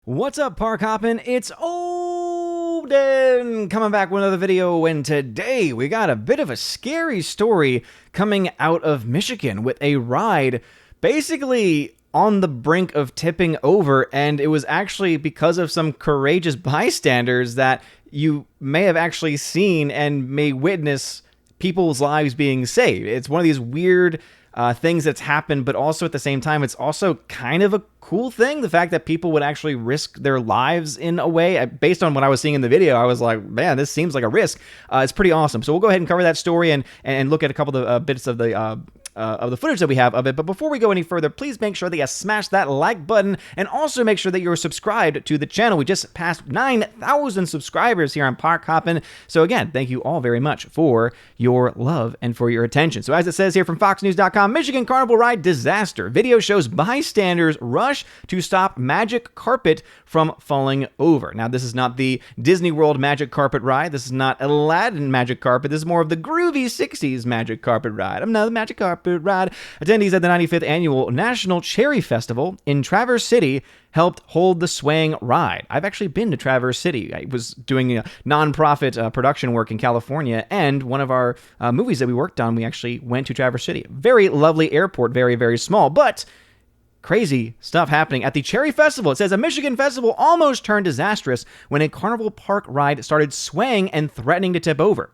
What's up, Park Hoppin'? It's Olden coming back with another video, and today we got a bit of a scary story coming out of Michigan with a ride basically on the brink of tipping over, and it was actually because of some courageous bystanders that you may have actually seen and may witness people's lives being saved. It's one of these weird things that's happened, but also at the same time, it's also kind of a cool thing. The fact that people would actually risk their lives in a way, based on what I was seeing in the video, I was like, man, this seems like a risk. It's pretty awesome. So we'll go ahead and cover that story and look at a couple of bits of the footage that we have of it. But before we go any further, please make sure that you smash that like button and also make sure that you're subscribed to the channel. We just passed 9,000 subscribers here on Park Hoppin'. So again, thank you all very much for your love and for your attention. So as it says here from FoxNews.com, Michigan Carnival ride disaster. Video shows bystanders rush to stop magic carpet from falling over. Now, this is not the Disney World magic carpet ride. This is not Aladdin magic carpet. This is more of the groovy 60s magic carpet ride. Another magic carpet ride. Attendees at the 95th Annual National Cherry Festival in Traverse City helped hold the swaying ride. I've actually been to Traverse City. I was doing a nonprofit production work in California, and one of our movies that we worked on, we actually went to Traverse City. Very lovely airport, very, very small, but crazy stuff happening at the Cherry Festival. It says a Michigan festival almost turned disastrous when a Carnival Park ride started swaying and threatening to tip over.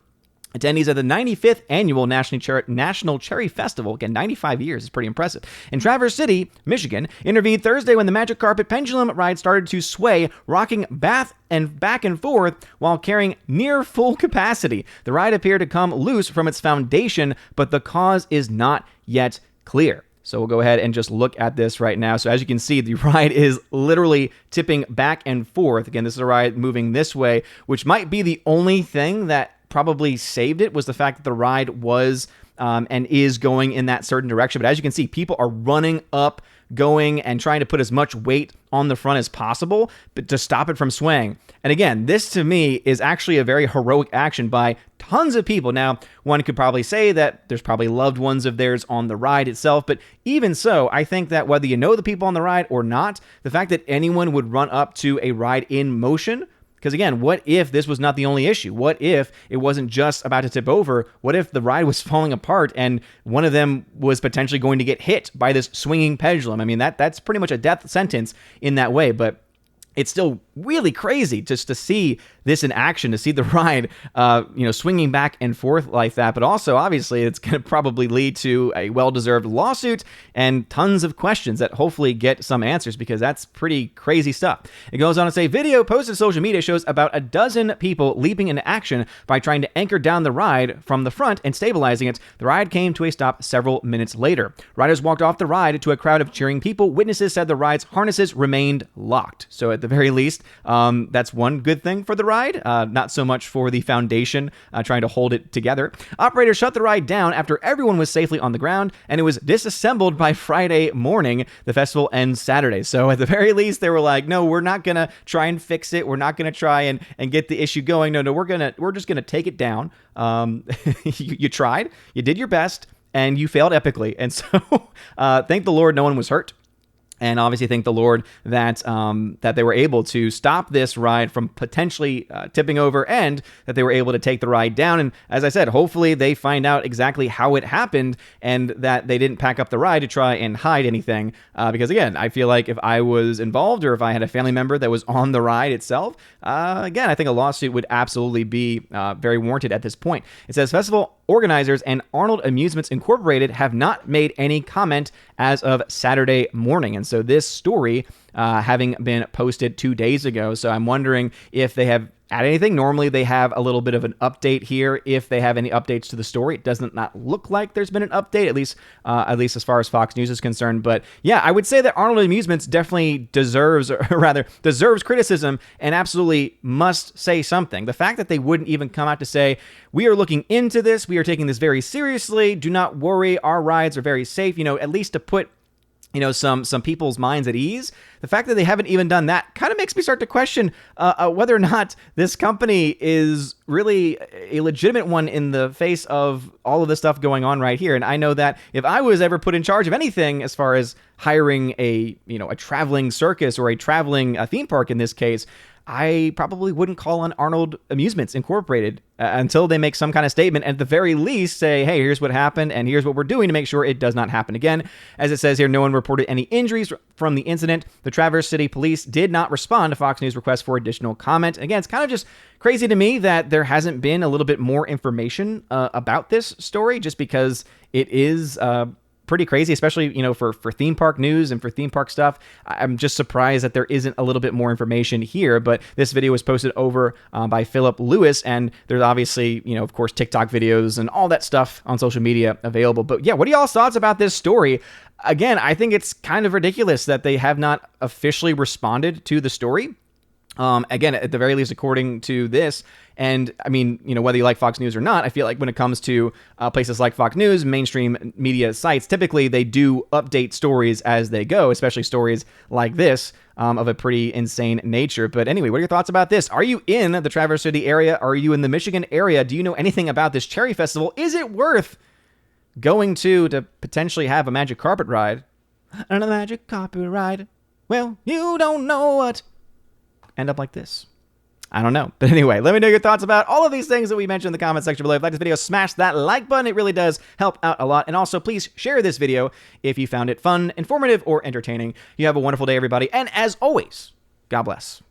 Attendees at the 95th Annual National Cherry Festival, again, 95 years is pretty impressive, in Traverse City, Michigan, intervened Thursday when the Magic Carpet Pendulum ride started to sway, rocking back and forth while carrying near full capacity. The ride appeared to come loose from its foundation, but the cause is not yet clear. So we'll go ahead and just look at this right now. So as you can see, the ride is literally tipping back and forth. Again, this is a ride moving this way, which might be the only thing that probably saved it, was the fact that the ride was and is going in that certain direction. But as you can see, people are running up, going and trying to put as much weight on the front as possible, but to stop it from swaying. And again, this to me is actually a very heroic action by tons of people. Now, one could probably say that there's probably loved ones of theirs on the ride itself, but even so, I think that whether you know the people on the ride or not, the fact that anyone would run up to a ride in motion, because again, what if this was not the only issue? What if it wasn't just about to tip over? What if the ride was falling apart and one of them was potentially going to get hit by this swinging pendulum? I mean, that's pretty much a death sentence in that way, but it's still really crazy just to see this in action, to see the ride, swinging back and forth like that. But also, obviously, it's going to probably lead to a well-deserved lawsuit and tons of questions that hopefully get some answers, because that's pretty crazy stuff. It goes on to say, video posted to social media shows about a dozen people leaping into action by trying to anchor down the ride from the front and stabilizing it. The ride came to a stop several minutes later. Riders walked off the ride to a crowd of cheering people. Witnesses said the ride's harnesses remained locked. So at the very least, that's one good thing for the ride, not so much for the foundation trying to hold it together. Operators shut the ride down after everyone was safely on the ground, and it was disassembled by Friday morning. The festival ends Saturday. So at the very least, they were like, no, we're not going to try and fix it. We're not going to try and get the issue going. No, we're just going to take it down. You tried, you did your best, and you failed epically. And so thank the Lord no one was hurt. And obviously thank the Lord that that they were able to stop this ride from potentially tipping over, and that they were able to take the ride down. And as I said, hopefully they find out exactly how it happened and that they didn't pack up the ride to try and hide anything. Because again, I feel like if I was involved or if I had a family member that was on the ride itself, again, I think a lawsuit would absolutely be very warranted at this point. It says festival organizers and Arnold Amusements Incorporated have not made any comment as of Saturday morning. And so this story having been posted 2 days ago. So I'm wondering if they have added anything. Normally they have a little bit of an update here if they have any updates to the story. It doesn't not look like there's been an update, at least as far as Fox News is concerned. But yeah, I would say that Arnold Amusements definitely deserves criticism and absolutely must say something. The fact that they wouldn't even come out to say, we are looking into this, we are taking this very seriously, do not worry, our rides are very safe, at least to put some people's minds at ease. The fact that they haven't even done that kind of makes me start to question whether or not this company is really a legitimate one in the face of all of this stuff going on right here. And I know that if I was ever put in charge of anything as far as hiring a traveling circus or a traveling theme park in this case, I probably wouldn't call on Arnold Amusements Incorporated until they make some kind of statement. At the very least, say, hey, here's what happened, and here's what we're doing to make sure it does not happen again. As it says here, no one reported any injuries from the incident. The Traverse City Police did not respond to Fox News' request for additional comment. Again, it's kind of just crazy to me that there hasn't been a little bit more information about this story, just because it is pretty crazy, especially, for theme park news and for theme park stuff. I'm just surprised that there isn't a little bit more information here, but this video was posted over by Philip Lewis, and there's obviously, of course, TikTok videos and all that stuff on social media available. But yeah, what are y'all's thoughts about this story? Again, I think it's kind of ridiculous that they have not officially responded to the story. Again, at the very least, according to this, and I mean, whether you like Fox News or not, I feel like when it comes to places like Fox News, mainstream media sites, typically they do update stories as they go, especially stories like this of a pretty insane nature. But anyway, what are your thoughts about this? Are you in the Traverse City area? Are you in the Michigan area? Do you know anything about this cherry festival? Is it worth going to potentially have a magic carpet ride? And a magic carpet ride. Well, you don't know what end up like this. I don't know. But anyway, let me know your thoughts about all of these things that we mentioned in the comment section below. If you like this video, smash that like button. It really does help out a lot. And also, please share this video if you found it fun, informative, or entertaining. You have a wonderful day, everybody. And as always, God bless.